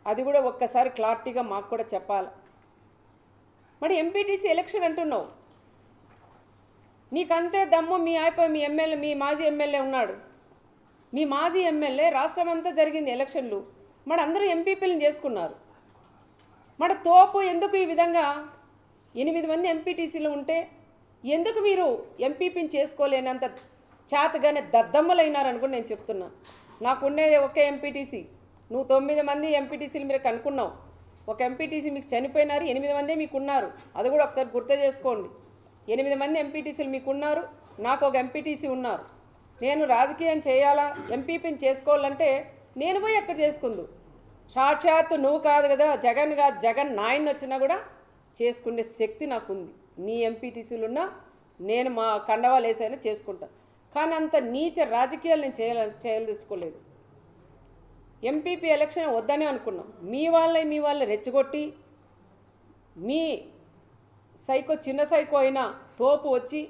అది కూడా ఒక్కసారి క్లారిటీగా మాకు కూడా చెప్పాలి. మరి ఎంపీటీసీ ఎలక్షన్ అంటున్నావు, నీకంతే దమ్ము మీ మీ ఎమ్మెల్యే, మీ మాజీ ఎమ్మెల్యే ఉన్నాడు, మీ మాజీ ఎమ్మెల్యే రాష్ట్రం అంతా జరిగింది ఎలక్షన్లు, మరి అందరూ ఎంపీపీలను చేసుకున్నారు. మరి తోపు ఎందుకు ఈ విధంగా 8 మంది ఎంపీటీసీలు ఉంటే ఎందుకు మీరు ఎంపీపీని చేసుకోలేనంత చేతగానే దద్దమ్మలైనారని కూడా నేను చెప్తున్నా. నాకు ఉండేది ఒకే ఎంపీటీసీ, నువ్వు 9 మంది ఎంపీటీసీలు మీరు కనుక్కున్నావు, ఒక ఎంపీటీసీ మీకు చనిపోయినారు, 8 మందే మీకు ఉన్నారు. అది కూడా ఒకసారి గుర్తు చేసుకోండి. 8 మంది ఎంపీటీసీలు మీకు ఉన్నారు, నాకు ఒక ఎంపీటీసీ ఉన్నారు. నేను రాజకీయం చేయాలా, ఎంపీపీని చేసుకోవాలంటే నేను పోయి ఎక్కడ చేసుకుందు, సాక్షాత్తు నువ్వు కాదు కదా, జగన్ కాదు, జగన్ నాయన్ని వచ్చినా కూడా చేసుకునే శక్తి నాకుంది. నీ ఎంపీటీసీలు ఉన్నా నేను మా కండవాలు వేసైనా చేసుకుంటా. కానీ అంత నీచ రాజకీయాలు నేను చేయదలుచుకోలేదు. ఎంపీపీ ఎలక్షన్ వద్దనే అనుకున్నాం. మీ వాళ్ళే రెచ్చగొట్టి మీ సైకో చిన్న సైకో అయినా తోపు వచ్చి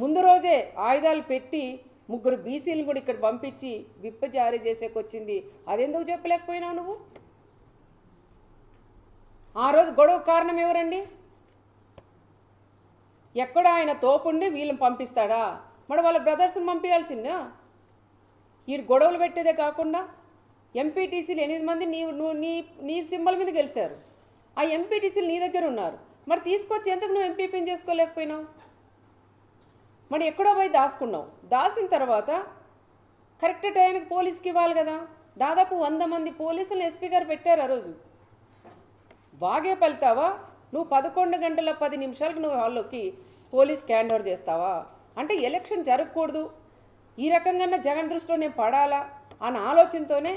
ముందు రోజే ఆయుధాలు పెట్టి 3 బీసీలను కూడా ఇక్కడ పంపించి విప్ జారీ చేసేకొచ్చింది. అదెందుకు చెప్పలేకపోయినావు నువ్వు? ఆ రోజు గొడవ కారణం ఎవరండి? ఎక్కడ ఆయన తోపుండి వీళ్ళని పంపిస్తాడా? మరి వాళ్ళ బ్రదర్స్ని పంపించాల్సిందా? ఈ గొడవలు పెట్టేదే కాకుండా ఎంపీటీసీలు 8 మంది నీ సింబల్ మీద గెలిచారు. ఆ ఎంపీటీసీలు నీ దగ్గర ఉన్నారు. మరి తీసుకొచ్చి ఎందుకు నువ్వు ఎంపీపీని చేసుకోలేకపోయినావు? మరి ఎక్కడో పోయి దాచుకున్నావు. దాచిన తర్వాత కరెక్ట్ టైంకి పోలీస్కి ఇవ్వాలి కదా. దాదాపు 100 మంది పోలీసులను ఎస్పీ గారు పెట్టారు ఆ రోజు. బాగే పలుతావా నువ్వు? 11 గంటల 10 నిమిషాలకు నువ్వు హాల్లోకి పోలీస్కి హ్యాండ్ ఓవర్ చేస్తావా? అంటే ఎలక్షన్ జరగకూడదు, ఈ రకంగా జగన్ దృష్టిలో నేను పడాలా అన్న ఆలోచనతోనే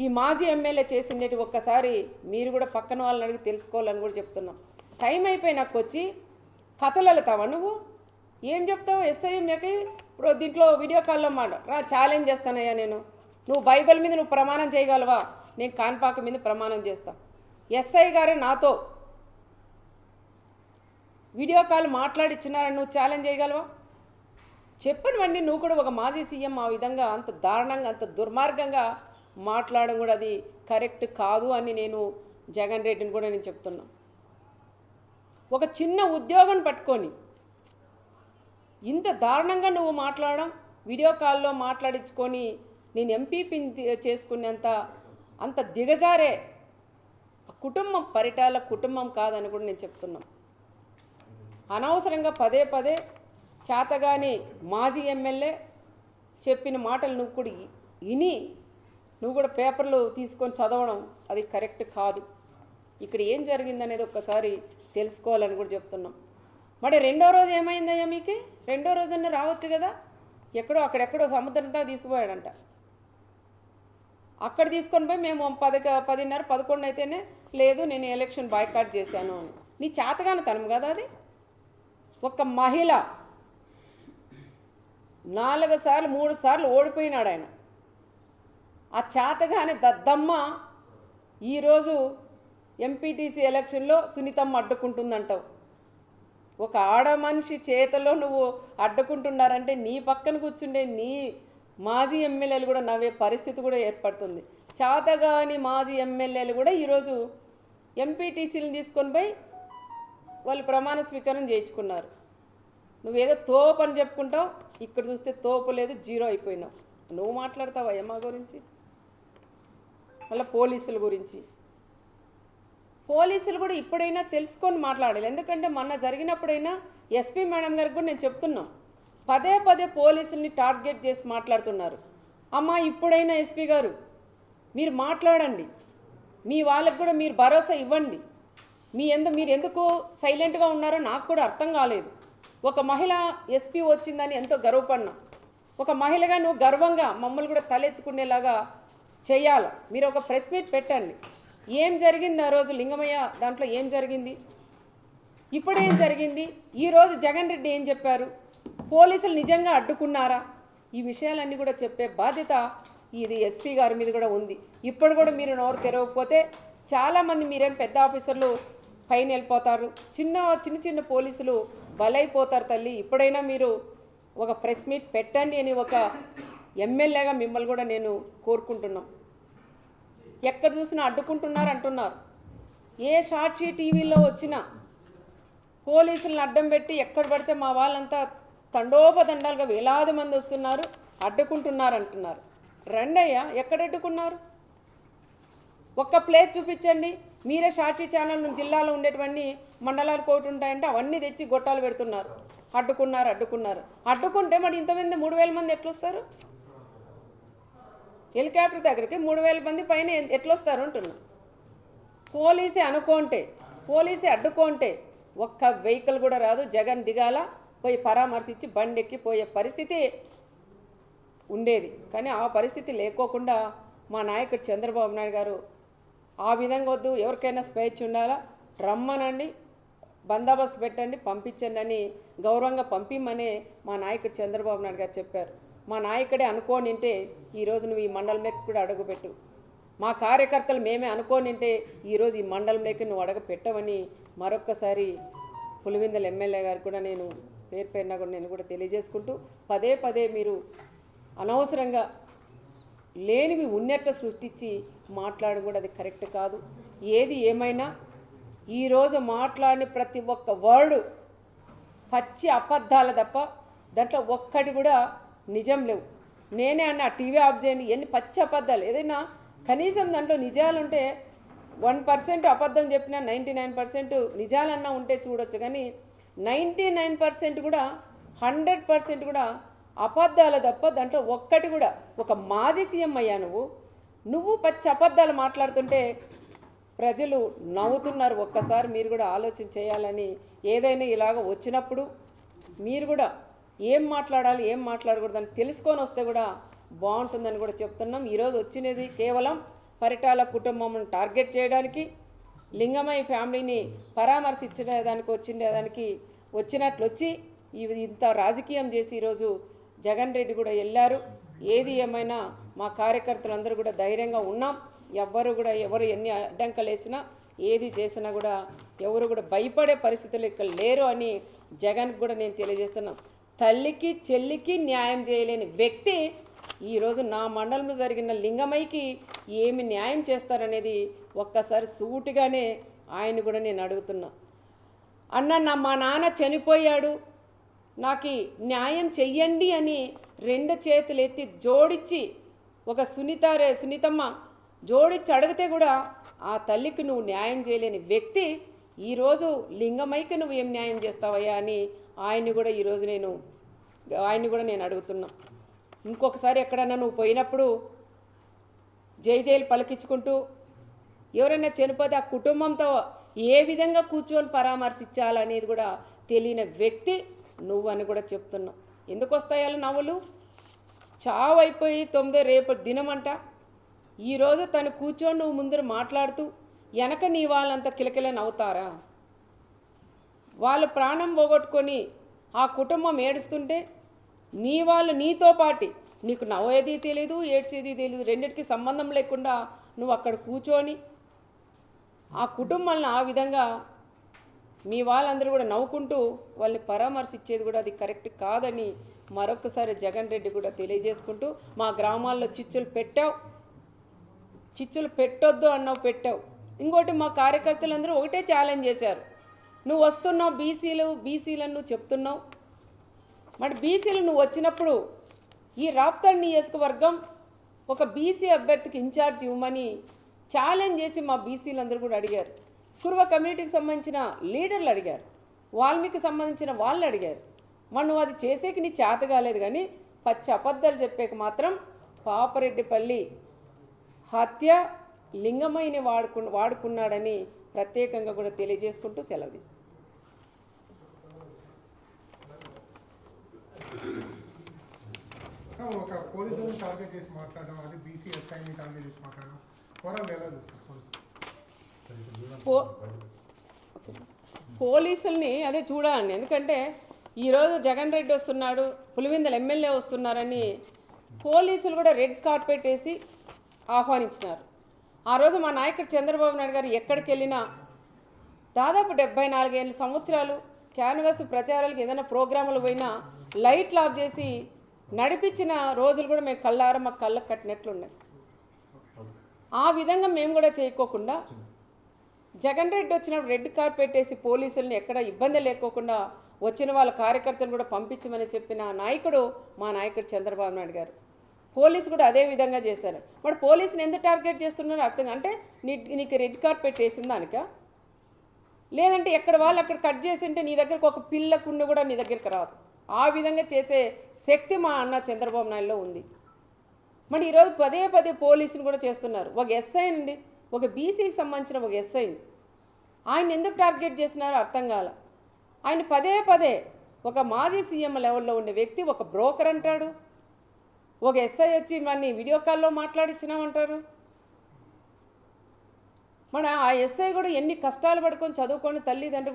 ఈ మాజీ ఎమ్మెల్యే చేసిండేటి ఒక్కసారి మీరు కూడా పక్కన వాళ్ళని అడిగి తెలుసుకోవాలని కూడా చెప్తున్నాం. టైం అయిపోయినాక వచ్చి కథలు వెళ్తావా నువ్వు? ఏం చెప్తావు? ఎస్ఐఎంకి ఇప్పుడు దీంట్లో వీడియో కాల్లో ఛాలెంజ్ చేస్తానయ్యా నేను, నువ్వు బైబిల్ మీద నువ్వు ప్రమాణం చేయగలవా? నేను కాన్పాక మీద ప్రమాణం చేస్తా. ఎస్ఐ గారే నాతో వీడియో కాల్ మాట్లాడిచ్చినారని నువ్వు ఛాలెంజ్ చేయగలవా? చెప్పనివన్నీ నువ్వు కూడా ఒక మాజీ సీఎం ఆ విధంగా అంత దారుణంగా అంత దుర్మార్గంగా మాట్లాడడం కూడా అది కరెక్ట్ కాదు అని నేను జగన్ రెడ్డిని కూడా నేను చెప్తున్నా. ఒక చిన్న ఉద్యోగం పట్టుకొని ఇంత దారుణంగా నువ్వు మాట్లాడడం, వీడియో కాల్లో మాట్లాడించుకొని నేను ఎంపీపీని చేసుకునేంత అంత దిగజారే కుటుంబం, పరిటాల కుటుంబం కాదని కూడా నేను చెప్తున్నా. అనవసరంగా పదే చేతగాని మాజీ ఎమ్మెల్యే చెప్పిన మాటలు నువ్వు కూడా విని నువ్వు కూడా పేపర్లు తీసుకొని చదవడం అది కరెక్ట్ కాదు. ఇక్కడ ఏం జరిగిందనేది ఒక్కసారి తెలుసుకోవాలని కూడా చెప్తున్నాం. మరి రెండో రోజు ఏమైందయ్యా మీకు? రెండో రోజన్నా రావచ్చు కదా. అక్కడెక్కడో సముద్రంతో తీసుకుపోయాడంట. అక్కడ తీసుకొని పోయి మేము 10:30, 11 అయితేనే లేదు నేను ఎలక్షన్ బాయ్కాట్ చేశాను అని. నీ చేతగానితనం కదా అది. ఒక మహిళ 4 సార్లు 3 సార్లు ఓడిపోయినాడు ఆయన. ఆ చేతగాని దద్దమ్మ ఈరోజు ఎంపీటీసీ ఎలక్షన్లో సునీతమ్మ అడ్డుకుంటుందంటావు. ఒక ఆడ మనిషి చేతలో నువ్వు అడ్డుకుంటున్నారంటే నీ పక్కన కూర్చుండే నీ మాజీ ఎమ్మెల్యేలు కూడా నవ్వే పరిస్థితి కూడా ఏర్పడుతుంది. చేతగాని మాజీ ఎమ్మెల్యేలు కూడా ఈరోజు ఎంపీటీసీలను తీసుకొని పోయి వాళ్ళు ప్రమాణ స్వీకారం చేయించుకున్నారు. నువ్వేదో తోపు అని చెప్పుకుంటావు, ఇక్కడ చూస్తే తోపు లేదు, జీరో అయిపోయినావు. నువ్వు మాట్లాడతావా మా గురించి? మళ్ళీ పోలీసుల గురించి. పోలీసులు కూడా ఇప్పుడైనా తెలుసుకొని మాట్లాడాలి. ఎందుకంటే మొన్న జరిగినప్పుడైనా ఎస్పీ మేడం గారికి కూడా నేను చెప్తున్నాం, పదే పోలీసుల్ని టార్గెట్ చేసి మాట్లాడుతున్నారు. అమ్మా ఇప్పుడైనా ఎస్పీ గారు మీరు మాట్లాడండి, మీ వాళ్ళకు కూడా మీరు భరోసా ఇవ్వండి. మీరు ఎందుకు సైలెంట్గా ఉన్నారో నాకు కూడా అర్థం కాలేదు. ఒక మహిళ ఎస్పీ వచ్చిందని ఎంతో గర్వపడినా, ఒక మహిళగా నువ్వు గర్వంగా మమ్మల్ని కూడా తలెత్తుకునేలాగా చేయాలి. మీరు ఒక ప్రెస్ మీట్ పెట్టండి. ఏం జరిగింది ఆ రోజు లింగమయ్య దాంట్లో ఏం జరిగింది, ఇప్పుడు ఏం జరిగింది, ఈరోజు జగన్ రెడ్డి ఏం చెప్పారు, పోలీసులు నిజంగా అడ్డుకున్నారా, ఈ విషయాలన్నీ కూడా చెప్పే బాధ్యత ఇది ఎస్పీ గారి మీద కూడా ఉంది. ఇప్పుడు కూడా మీరు నోరు తెరవకపోతే చాలామంది మీరేం పెద్ద ఆఫీసర్లు పైన వెళ్ళిపోతారు, చిన్న పోలీసులు బలైపోతారు తల్లి. ఇప్పుడైనా మీరు ఒక ప్రెస్ మీట్ పెట్టండి అని ఒక ఎమ్మెల్యేగా మిమ్మల్ని కూడా నేను కోరుకుంటున్నాం. ఎక్కడ చూసినా అడ్డుకుంటున్నారు అంటున్నారు. ఏ సాక్షి టీవీలో వచ్చినా పోలీసులను అడ్డం పెట్టి ఎక్కడ పడితే మా వాళ్ళంతా తండోపతండాలుగా వేలాది మంది వస్తున్నారు, అడ్డుకుంటున్నారు అంటున్నారు. రండయ్యా, ఎక్కడ అడ్డుకున్నారు? ఒక్క ప్లేస్ చూపించండి. మీరే సాక్షి ఛానల్ జిల్లాలో ఉండేటివన్నీ మండలాలు కోటి ఉంటాయంటే అవన్నీ తెచ్చి గొట్టాలు పెడుతున్నారు. అడ్డుకున్నారు. అడ్డుకుంటే మరి ఇంతమంది 3000 మంది ఎట్లొస్తారు? హెలికాప్టర్ దగ్గరికి 3000 మంది పైన ఎట్లొస్తారు అంటున్నా. పోలీసే అడ్డుకుంటే ఒక్క వెహికల్ కూడా రాదు. జగన్ దిగాల, పోయి పరామర్శించి బండెక్కి పోయే పరిస్థితి ఉండేది. కానీ ఆ పరిస్థితి లేకోకుండా మా నాయకుడు చంద్రబాబు నాయుడు గారు ఆ విధంగా వద్దు, ఎవరికైనా స్వేచ్ఛ ఉండాలా, రమ్మనండి, బందోబస్తు పెట్టండి, పంపించండి అని గౌరవంగా పంపిమ్మనే మా నాయకుడు చంద్రబాబు నాయుడు గారు చెప్పారు. మా నాయకుడే అనుకోనింటే ఈరోజు నువ్వు ఈ మండలంలోకి కూడా అడుగుపెట్టు. మా కార్యకర్తలు మేమే అనుకోనింటే ఈరోజు ఈ మండలంలోకి నువ్వు అడుగు పెట్టవని మరొక్కసారి పులివెందుల ఎమ్మెల్యే గారు కూడా నేను పేరున కూడా నేను కూడా తెలియజేసుకుంటూ, పదే మీరు అనవసరంగా లేనివి ఉన్నట్టు సృష్టించి మాట్లాడడం కూడా అది కరెక్ట్ కాదు. ఏది ఏమైనా ఈరోజు మాట్లాడిన ప్రతి ఒక్క వర్డు పచ్చి అబద్ధాలు తప్ప దాంట్లో ఒక్కటి కూడా నిజం లేవు. నేనే అన్న టీవీ ఆఫ్ చేయండి, ఎన్ని పచ్చి అబద్ధాలు. ఏదైనా కనీసం దాంట్లో నిజాలుంటే 1% అబద్ధం చెప్పినా 99% నిజాలన్నా ఉంటే చూడొచ్చు. కానీ 99% కూడా 100% కూడా అబద్ధాలు తప్ప దాంట్లో ఒక్కటి కూడా. ఒక మాజీ సీఎం అయ్యా నువ్వు పచ్చి అబద్ధాలు మాట్లాడుతుంటే ప్రజలు నవ్వుతున్నారు. ఒక్కసారి మీరు కూడా ఆలోచన చేయాలని, ఏదైనా ఇలాగ వచ్చినప్పుడు మీరు కూడా ఏం మాట్లాడాలి ఏం మాట్లాడకూడదని తెలుసుకొని వస్తే కూడా బాగుంటుందని కూడా చెప్తున్నాం. ఈరోజు వచ్చినది కేవలం పరిటాల కుటుంబం టార్గెట్ చేయడానికి, లింగమయ్య ఫ్యామిలీని పరామర్శించడానికి వచ్చినట్లు వచ్చి ఇంత రాజకీయం చేసి ఈరోజు జగన్ రెడ్డి కూడా వెళ్ళారు. ఏది ఏమైనా మా కార్యకర్తలందరూ కూడా ధైర్యంగా ఉన్నాం. ఎవరు ఎన్ని అడ్డంకలు వేసినా ఏది చేసినా కూడా ఎవరు కూడా భయపడే పరిస్థితులు ఇక్కడ లేరు అని జగన్కి కూడా నేను తెలియజేస్తున్నాను. తల్లికి చెల్లికి న్యాయం చేయలేని వ్యక్తి ఈరోజు నా మండలంలో జరిగిన లింగమయ్యకి ఏమి న్యాయం చేస్తారనేది ఒక్కసారి సూటిగానే ఆయన కూడా నేను అడుగుతున్నా. అన్న మా నాన్న చనిపోయాడు, నాకు న్యాయం చెయ్యండి అని 2 చేతులు ఎత్తి జోడించి ఒక సునీతమ్మ జోడించి అడిగితే కూడా ఆ తల్లికి నువ్వు న్యాయం చేయలేని వ్యక్తి ఈరోజు లింగమయ్యకి నువ్వు ఏం న్యాయం చేస్తావయ్యా అని ఆయన్ని కూడా నేను అడుగుతున్నా. ఇంకొకసారి ఎక్కడన్నా నువ్వు పోయినప్పుడు జైలు పలికించుకుంటూ ఎవరైనా చనిపోతే ఆ కుటుంబంతో ఏ విధంగా కూర్చొని పరామర్శించాలనేది కూడా తెలియని వ్యక్తి నువ్వు అని కూడా చెప్తున్నావు. ఎందుకు వస్తాయాలు నవ్వులు? చావు అయిపోయి 9 రేపు దినమంట. ఈరోజు తను కూర్చొని నువ్వు ముందర మాట్లాడుతూ వెనక నీ వాళ్ళంతా కిలకిల నవ్వుతారా? వాళ్ళు ప్రాణం పోగొట్టుకొని ఆ కుటుంబం ఏడుస్తుంటే నీ వాళ్ళు నీతో పాటి నీకు నవ్వేది తెలియదు, ఏడ్చేది తెలియదు, రెండింటికి సంబంధం లేకుండా నువ్వు అక్కడ కూర్చొని ఆ కుటుంబాలను ఆ విధంగా మీ వాళ్ళందరూ కూడా నవ్వుకుంటూ వాళ్ళని పరామర్శించేది కూడా అది కరెక్ట్ కాదని మరొకసారి జగన్ రెడ్డి కూడా తెలియజేసుకుంటూ, మా గ్రామాల్లో చిచ్చులు పెట్టొద్దు అన్నావు, పెట్టావు. ఇంకోటి మా కార్యకర్తలందరూ ఒకటే ఛాలెంజ్ చేశారు, నువ్వు వస్తున్నావు బీసీలను నువ్వు చెప్తున్నావు, మరి బీసీలు నువ్వు వచ్చినప్పుడు ఈ రాప్తాడు నియోజకవర్గం ఒక బీసీ అభ్యర్థికి ఇన్ఛార్జ్ ఇవ్వమని ఛాలెంజ్ చేసి మా బీసీలందరూ కూడా అడిగారు. కుర్వ కమ్యూనిటీకి సంబంధించిన లీడర్లు అడిగారు, వాల్మీకి సంబంధించిన వాళ్ళు అడిగారు. మరి నువ్వు అది చేసేకి నీ చేత కాలేదు, కానీ పచ్చి అబద్ధాలు చెప్పేకి మాత్రం పాపరెడ్డిపల్లి హత్య లింగమయ్యని వాడుకున్నాడని ప్రత్యేకంగా కూడా తెలియజేసుకుంటూ సెలవు తీసుకు. ఒక పోలీసులను టార్గెట్ చేసి మాట్లాడడం, అది బీసీ ఎస్ఐని టార్గెట్ చేసి మాట్లాడడం, పోలీసుల్ని అదే చూడాలండి. ఎందుకంటే ఈరోజు జగన్ రెడ్డి వస్తున్నాడు, పులివెందుల ఎమ్మెల్యే వస్తున్నారని పోలీసులు కూడా రెడ్ కార్పెట్ వేసి ఆహ్వానించినారు. ఆ రోజు మా నాయకుడు చంద్రబాబు నాయుడు గారు ఎక్కడికి వెళ్ళినా దాదాపు 74 సంవత్సరాలు క్యాన్వాస్ ప్రచారాలకు ఏదైనా ప్రోగ్రాములు పోయినా లైట్లు ఆఫ్ చేసి నడిపించిన రోజులు కూడా మేము కళ్ళారా మాకు కళ్ళకు కట్టినట్లున్నాయి. ఆ విధంగా మేము కూడా చేయకోకుండా జగన్ రెడ్డి వచ్చినప్పుడు రెడ్ కార్పెట్ వేసి పోలీసుల్ని ఎక్కడ ఇబ్బంది లేకోకుండా వచ్చిన వాళ్ళ కార్యకర్తలు కూడా పంపించమని చెప్పిన నాయకుడు మా నాయకుడు చంద్రబాబు నాయుడు గారు. పోలీసు కూడా అదే విధంగా చేశారు. మరి పోలీసుని ఎందుకు టార్గెట్ చేస్తున్నారో అర్థం అంటే నీకు రెడ్ కార్పెట్ వేసిన దానిక, లేదంటే ఎక్కడ వాళ్ళు అక్కడ కట్ చేసి ఉంటే నీ దగ్గరకు ఒక పిల్లకుండా కూడా నీ దగ్గరికి రాదు. ఆ విధంగా చేసే శక్తి మా అన్న చంద్రబాబు నాయుడులో ఉంది. మరి ఈరోజు పదే పదే పోలీసులు కూడా చేస్తున్నారు. ఒక ఎస్ఐ అండి, ఒక బీసీకి సంబంధించిన ఒక ఎస్ఐని ఆయన ఎందుకు టార్గెట్ చేస్తున్నారో అర్థం కాల. ఆయన పదే పదే ఒక మాజీ సీఎం లెవెల్లో ఉండే వ్యక్తి ఒక బ్రోకర్ అంటాడు, ఒక ఎస్ఐ వచ్చి మన వీడియో కాల్లో మాట్లాడించినామంటారు. మన ఆ ఎస్ఐ కూడా ఎన్ని కష్టాలు పడుకొని చదువుకొని తల్లిదండ్రులు కూడా